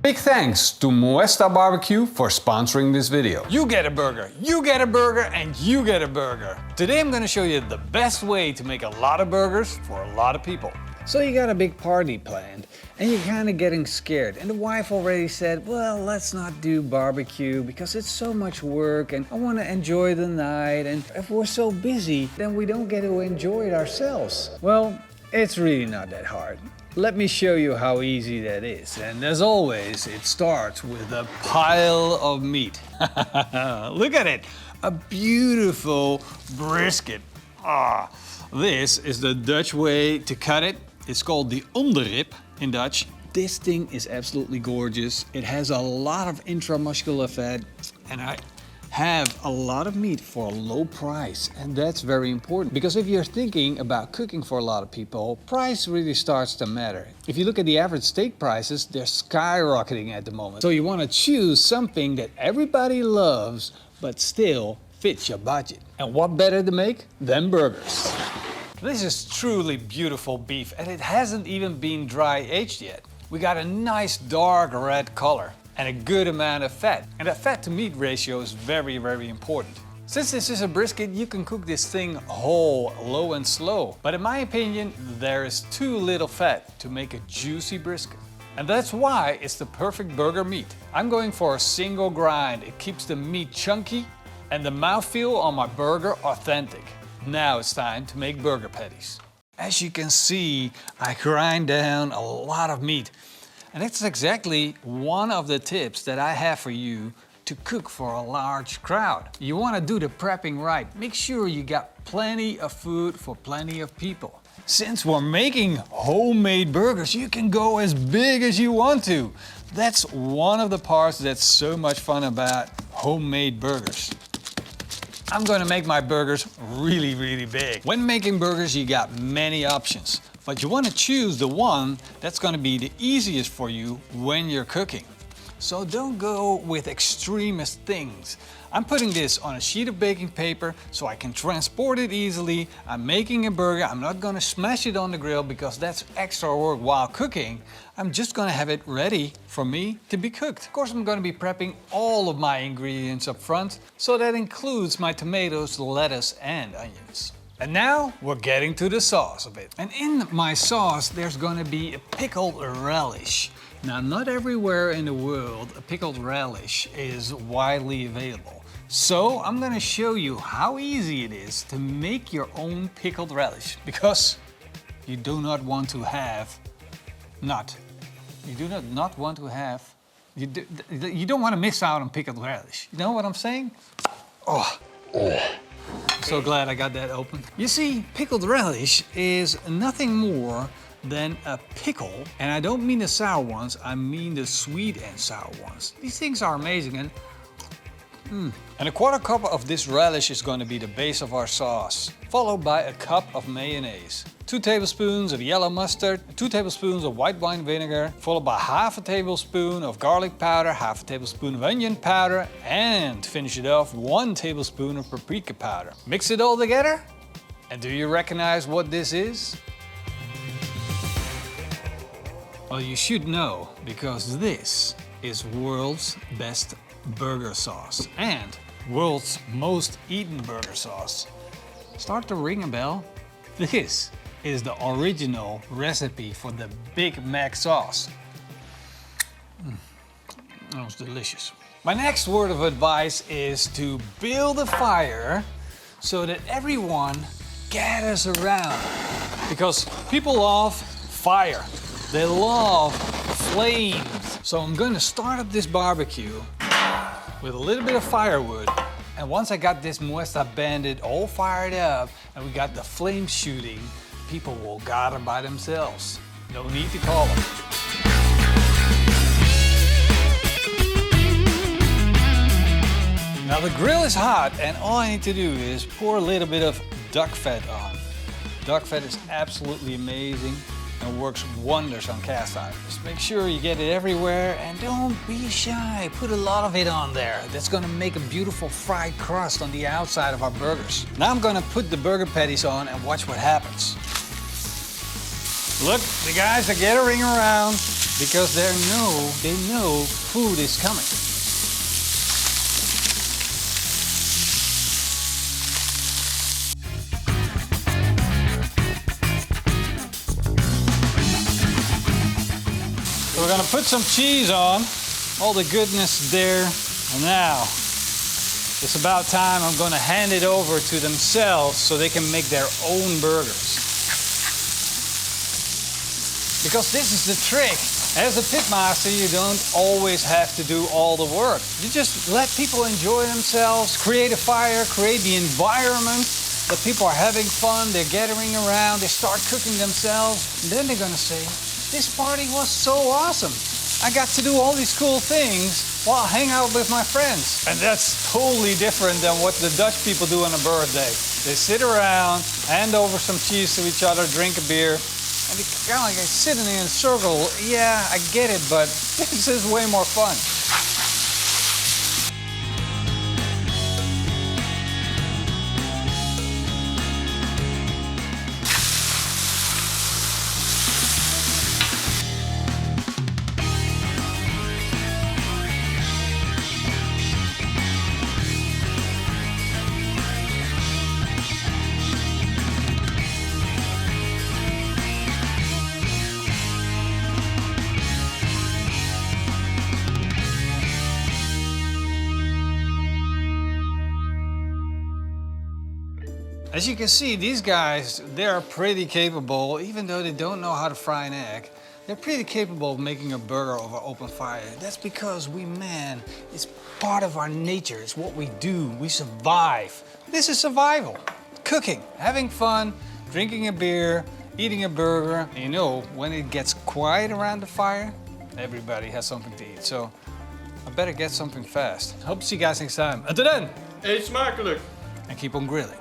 Big thanks to Moesta Barbecue for sponsoring this video. You get a burger, you get a burger, and you get a burger. Today I'm going to show you the best way to make a lot of burgers for a lot of people. So you got a big party planned and you're kind of getting scared, and the wife already said, well, let's not do barbecue because it's so much work and I want to enjoy the night, and if we're so busy then we don't get to enjoy it ourselves. Well, it's really not that hard. Let me show you how easy that is. And as always, it starts with a pile of meat. Look at it, a beautiful brisket. This is the Dutch way to cut it. It's called the onderrib in Dutch. This thing is absolutely gorgeous. It has a lot of intramuscular fat, and I have a lot of meat for a low price, and that's very important because if you're thinking about cooking for a lot of people, price really starts to matter. If you look at the average steak prices, they're skyrocketing at the moment. So you want to choose something that everybody loves but still fits your budget. And what better to make than burgers? This is truly beautiful beef, and it hasn't even been dry aged yet. We got a nice dark red color and a good amount of fat. And that fat to meat ratio is very, very important. Since this is a brisket, you can cook this thing whole, low and slow. But in my opinion, there is too little fat to make a juicy brisket. And that's why it's the perfect burger meat. I'm going for a single grind. It keeps the meat chunky and the mouthfeel on my burger authentic. Now it's time to make burger patties. As you can see, I grind down a lot of meat. And that's exactly one of the tips that I have for you to cook for a large crowd. You want to do the prepping right. Make sure you got plenty of food for plenty of people. Since we're making homemade burgers, you can go as big as you want to. That's one of the parts that's so much fun about homemade burgers. I'm going to make my burgers really, really big. When making burgers, you got many options. But you want to choose the one that's going to be the easiest for you when you're cooking. So don't go with extremist things. I'm putting this on a sheet of baking paper so I can transport it easily. I'm making a burger. I'm not going to smash it on the grill because that's extra work while cooking. I'm just going to have it ready for me to be cooked. Of course, I'm going to be prepping all of my ingredients up front. So that includes my tomatoes, lettuce, and onions. And now we're getting to the sauce of it. And in my sauce, there's gonna be a pickled relish. Now, not everywhere in the world a pickled relish is widely available. So I'm gonna show you how easy it is to make your own pickled relish, because you do not want to have you don't want to miss out on pickled relish. You know what I'm saying? So glad I got that open. You see, pickled relish is nothing more than a pickle, and I don't mean the sour ones, I mean the sweet and sour ones. These things are amazing. And a quarter cup of this relish is going to be the base of our sauce, followed by a cup of mayonnaise, 2 tablespoons of yellow mustard, 2 tablespoons of white wine vinegar, followed by half a tablespoon of garlic powder, half a tablespoon of onion powder, and to finish it off, 1 tablespoon of paprika powder. Mix it all together, and do you recognize what this is? Well, you should know, because this is world's best burger sauce and world's most eaten burger sauce. Start to ring a bell? This is the original recipe for the Big Mac sauce. That was delicious. My next word of advice is to build a fire so that everyone gathers around. Because people love fire. They love flames. So I'm going to start up this barbecue with a little bit of firewood. And once I got this Moesta bandit all fired up and we got the flames shooting, people will gather by themselves. No need to call them. Now the grill is hot and all I need to do is pour a little bit of duck fat on. Duck fat is absolutely amazing and works wonders on cast iron. Just make sure you get it everywhere and don't be shy. Put a lot of it on there. That's gonna make a beautiful fried crust on the outside of our burgers. Now I'm gonna put the burger patties on and watch what happens. Look, the guys are gathering around. because they know food is coming. So we're gonna put some cheese on, all the goodness there. And now, it's about time I'm gonna hand it over to themselves so they can make their own burgers. Because this is the trick. As a pitmaster, you don't always have to do all the work. You just let people enjoy themselves, create a fire, create the environment that people are having fun, they're gathering around, they start cooking themselves, and then they're gonna say, this party was so awesome. I got to do all these cool things while I hang out with my friends. And that's totally different than what the Dutch people do on a birthday. They sit around, hand over some cheese to each other, drink a beer, and they kind of like sitting in a circle. Yeah, I get it, but this is way more fun. As you can see, these guys, they're pretty capable, even though they don't know how to fry an egg. They're pretty capable of making a burger over open fire. That's because we men, it's part of our nature. It's what we do. We survive. This is survival. Cooking, having fun, drinking a beer, eating a burger. And you know, when it gets quiet around the fire, everybody has something to eat. So I better get something fast. Hope to see you guys next time. Until then, Eetsmakelijk! and keep on grilling.